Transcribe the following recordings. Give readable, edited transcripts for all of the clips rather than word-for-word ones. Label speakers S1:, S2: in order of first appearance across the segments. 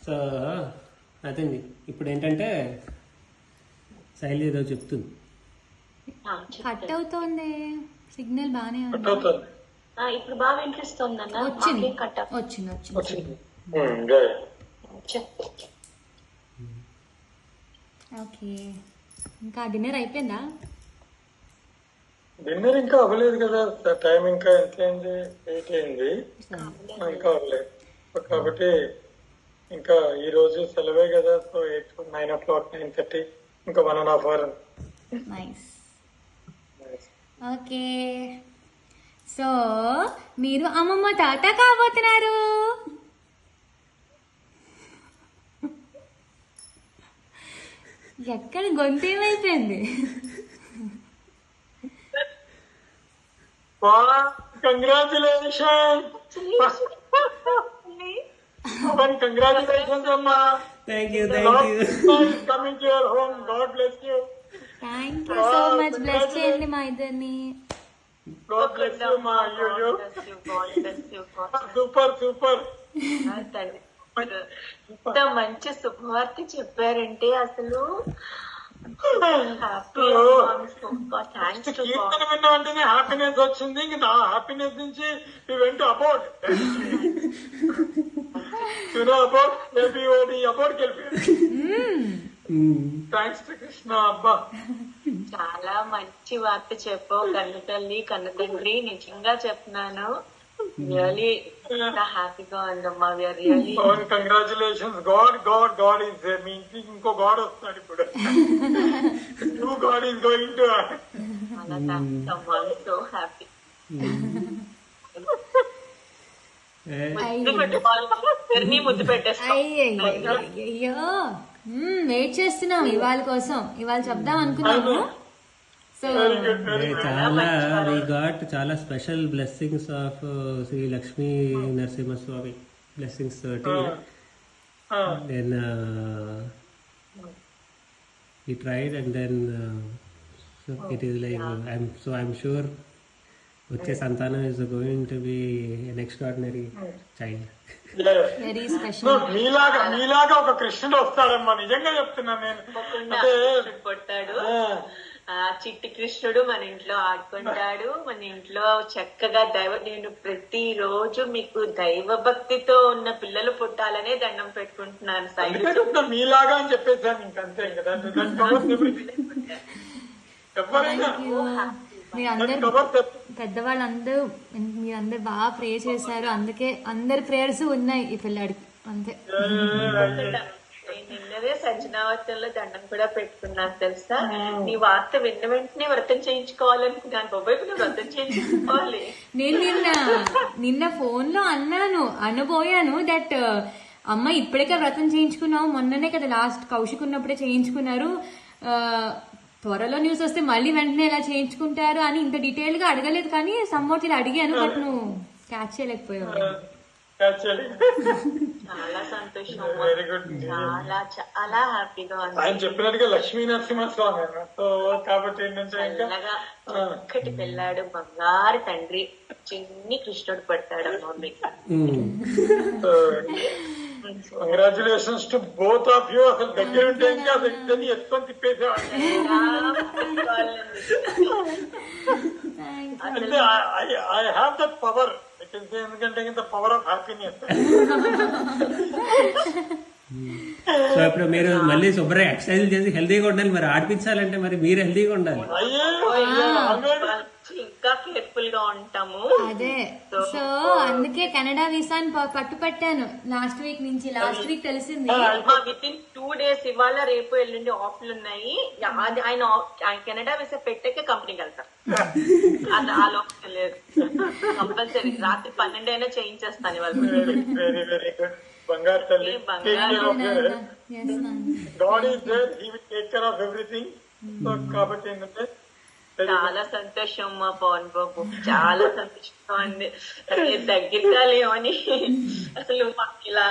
S1: So అదండి. ఇప్పుడు ఏంటంటే శైలి ఏదో చెప్తుంది.
S2: కట్ అవుతోంది సిగ్నల్ బానే ఉంది.
S3: కట్ అవుతుంది.
S4: ఇప్పుడు బాగా వినిపిస్తుంది అన్న.
S2: వచ్చింది
S4: మాకేం కట్ అవ్వదు.
S2: వచ్చింది వచ్చింది
S3: వచ్చింది. good.
S4: చెప్పు.
S2: ఓకే. ఇంకా డిన్నర్ అయిపోయిందా?
S3: డిన్నర్ ఇంకా అవ్వలేదు కదా, టైం ఇంకా ఎంత అయింది? 8 అయింది, ఇంకా అవ్వలేదు. కాబట్టి ఇంకా ఈ రోజు సెలవే కదా, సో 9 o'clock 9:30, ఇంకా 1.5 hours.
S2: నైస్. ఓకే, సో మీరు అమ్మమ్మ తాత కాబోతున్నారు. ఎక్కడ గొంతు ఏమైపోయింది?
S3: కంగ్రాచులేషన్, కంగ్రాచులేషన్స్ అమ్మా.
S1: Thank you.
S3: Coming to your home. God bless you.
S2: Thank you so much. Bless చేయండి మా ఇద్దరిని.
S3: గాడ్ బ్లెస్ యూ మా. Super super.
S4: ఇంత మంచి శుభవార్త చెప్పారంటే అసలు
S3: కీర్తన విన్నామంటేనే హ్యాపీనెస్ వచ్చింది. ఇంకా నా హ్యాపీనెస్ నుంచి వెంట about about thanks to Krishna. అబ్బా,
S4: చాలా మంచి వార్త చెప్పావు కన్న తల్లి కన్న తండ్రి. నిజంగా చెప్తున్నాను, రియలీ హ్యాపీగా ఉందమ్మా. Really
S3: congratulations. గాడ్ ఈస్ మీ ఇంటికి ఇంకో గాడ్ వస్తున్నాడు ఇప్పుడు. New God is going to.
S4: చాలా థ్యాంక్స్ అమ్మా. So happy. ముద్దు పెట్టేస్తాం.
S2: అయ్యో, వెయిట్ చేస్తున్నాం ఇవాళ కోసం. ఇవాళ చెప్దాం అనుకున్నాము. సో
S1: వి గాట్ చాలా special blessings of Shri Lakshmi Narasimhaswamy blessings తోటి. Then we tried and then so it is like I'm sure వచ్చే సంతానం is going to be an extraordinary child.
S2: Very special.
S3: మీలాగా ఒక కృష్ణుడు వస్తాడమ్మా, నిజంగా చెప్తున్నాను నేను.
S4: కొట్టాడు ఆ చిట్టి కృష్ణుడు మన ఇంట్లో ఆడుకుంటాడు. మన ఇంట్లో చక్కగా నేను ప్రతిరోజు మీకు దైవ భక్తితో ఉన్న పిల్లలు పుట్టాలనే దండం పెట్టుకుంటున్నాను.
S3: మీలాగా అని చెప్పేసాను, ఇంకంతే కదా.
S2: మీరందరూ పెద్దవాళ్ళందరూ మీరందరూ బాగా ప్రే చేశారు. అందుకే అందరి ప్రేయర్స్ ఉన్నాయి ఈ పిల్లాడికి. అంతే.
S4: నిన్నదే సంజనావతంలో దండం కూడా పెట్టుకున్నాను తెలుసా. నీ వార్త విన్న వెంటనే వ్రతం చేయించుకోవాలనుకున్నాను. బాబాయ్ వ్రతం చేయించుకోవాలి.
S2: నేను నిన్న ఫోన్ లో అనబోయాను దట్ అమ్మ ఇప్పటికే వ్రతం చేయించుకున్నావు, మొన్ననే కదా లాస్ట్ కౌశిక్ ఉన్నప్పుడే చేయించుకున్నారు, త్వరలో న్యూస్ వస్తే మళ్ళీ వెంటనే ఎలా చేయించుకుంటారు అని ఇంత డీటెయిల్ గా అడగలేదు. కానీ సమ్మోర్తిలో అడిగాను, బట్ నువ్వు క్యాచ్ చేయలేకపోయావు.
S4: చాలా సంతోషం, చాలా చాలా హ్యాపీగా ఉంది.
S3: ఆయన చెప్పినట్టుగా లక్ష్మీ నరసింహస్వామి. సో కాబట్టి
S4: చల్లగా చక్కటి పిల్లాడు, బంగారు తండ్రి, చిన్ని కృష్ణుడు పడతాడు mummy.
S3: Congratulations to both of you. అసలు దగ్గర ఉంటే ఇంకా ఇద్దరిని ఎత్తుకొని తిప్పేసేవాడు. I have that power. ఎందుకంటే ఇంత పవర్ ఆఫ్ హ్యాపీనెస్.
S1: సో ఇప్పుడు మీరు మళ్ళీ శుభ్రంగా ఎక్సర్సైజ్ చేసి హెల్తీగా ఉండాలి. మరి ఆడిపించాలంటే మరి మీరు హెల్తీగా ఉండాలి.
S4: ఇంకా కేర్ఫుల్ గా ఉంటాము.
S2: అదే, సో అందుకే కెనడా వీసాని పట్టుపట్టాను లాస్ట్ వీక్ తెలిసింది.
S4: విత్ ఇన్ 2 days, ఇవాళ రేపు ఎల్లుండి ఆఫ్లు ఉన్నాయి. అది ఆయన కెనడా వీసా పెట్టాకే కంపెనీకి వెళ్తారు. అది ఆలోచన లేదు. కంపల్సరీ రాత్రి 12 అయినా చేయించేస్తాను ఇవాళ.
S3: Very very good. బంగారు తల్లి. God is there, he will take care of everything. So కాబట్టి ఏంటంటే
S4: చాలా సంతోషం మా పవన్ బాబు, చాలా సంతోషంగా ఉంది. అదే తగ్గిద్దాలేమో అని అసలు మాకు ఇలా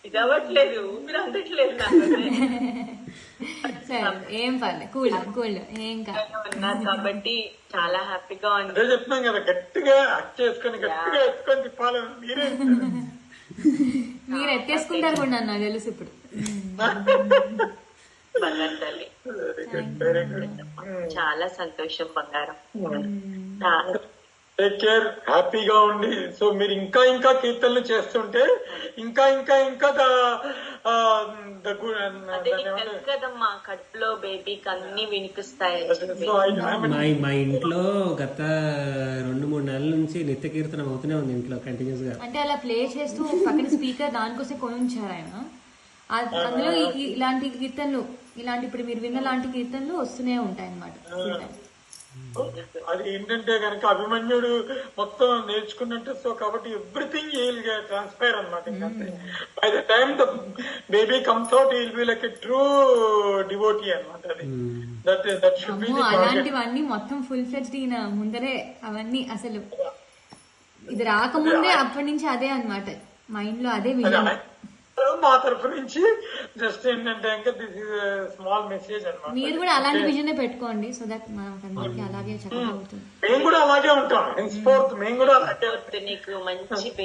S4: ఇదవ్వట్లేదు, ఊపిరి అందట్లేదు నాకు.
S2: ఏం పర్లేదు, ఏం
S4: ఉన్నారు కాబట్టి చాలా హ్యాపీగా ఉంది.
S3: అదే చెప్తున్నాం కదా, గట్టిగా హక్ చేసుకొని గట్టిగా ఎత్తుకొని తిప్పాలని మీరే.
S2: మీరు ఎత్తేసుకుంటారు కూడా నన్ను, నాకు తెలుసు ఇప్పుడు.
S4: బంగారం తల్లి,
S3: వెరీ గుడ్.
S4: చాలా సంతోషం బంగారం.
S3: టేక్ కేర్, హ్యాపీగా ఉండి. సో మీరు ఇంకా ఇంకా కీర్తనలు చేస్తుంటే ఇంకా ఇంకా ఇంకా
S4: అదే నీకు తెలుసు కదమ్మా, కడుపులో బేబీకి అన్ని వినిపిస్తాయి.
S1: మా ఇంట్లో గత 2-3 నెలల నుంచి నిత్య కీర్తనం అవుతూనే ఉంది ఇంట్లో కంటిన్యూస్ గా.
S2: అంటే అలా ప్లే చేస్తూ పక్కన స్పీకర్ దానికోసం కొని ఉంచారు ఆయన. అందులో ఇలాంటి కీర్తనలు, ఇలాంటి ఇప్పుడు మీరు విన్న లాంటి కీర్తనలు వస్తూనే ఉంటాయి అన్నమాట.
S3: అది ఏంటంటే కనుక అభిమన్యుడు మొత్తం నేర్చుకున్నట్టు. సో కాబట్టి ఎవ్రీథింగ్ విల్ ట్రాన్స్ఫైర్ అనమాట. By the time the baby comes out will be like a true devotee అనమాట. అది దట్ షుడ్ బి
S2: అలాంటివన్నీ మొత్తం ఫుల్ ఫ్లెడ్జ్డ్ ఈయన ముందరే అవన్నీ అసలు ఇది రాకముందే అప్పటి నుంచి అదే అన్నమాట మైండ్ లో అదే విన్నాను.
S3: మా తరఫు నుంచి జస్ట్ ఏంటంటే ఇంకా దిస్ ఇస్ స్మాల్ మెసేజ్ అనమాట.
S2: మీరు కూడా అలాంటి విజన్ పెట్టుకోండి, సో దట్ మనకి అలాగే చక్కగా అవుతుంది.
S3: మేము కూడా అలాగే ఉంటాం. హెన్స్ ఫోర్త్ మేము కూడా అలాగే.
S4: నీకు మంచి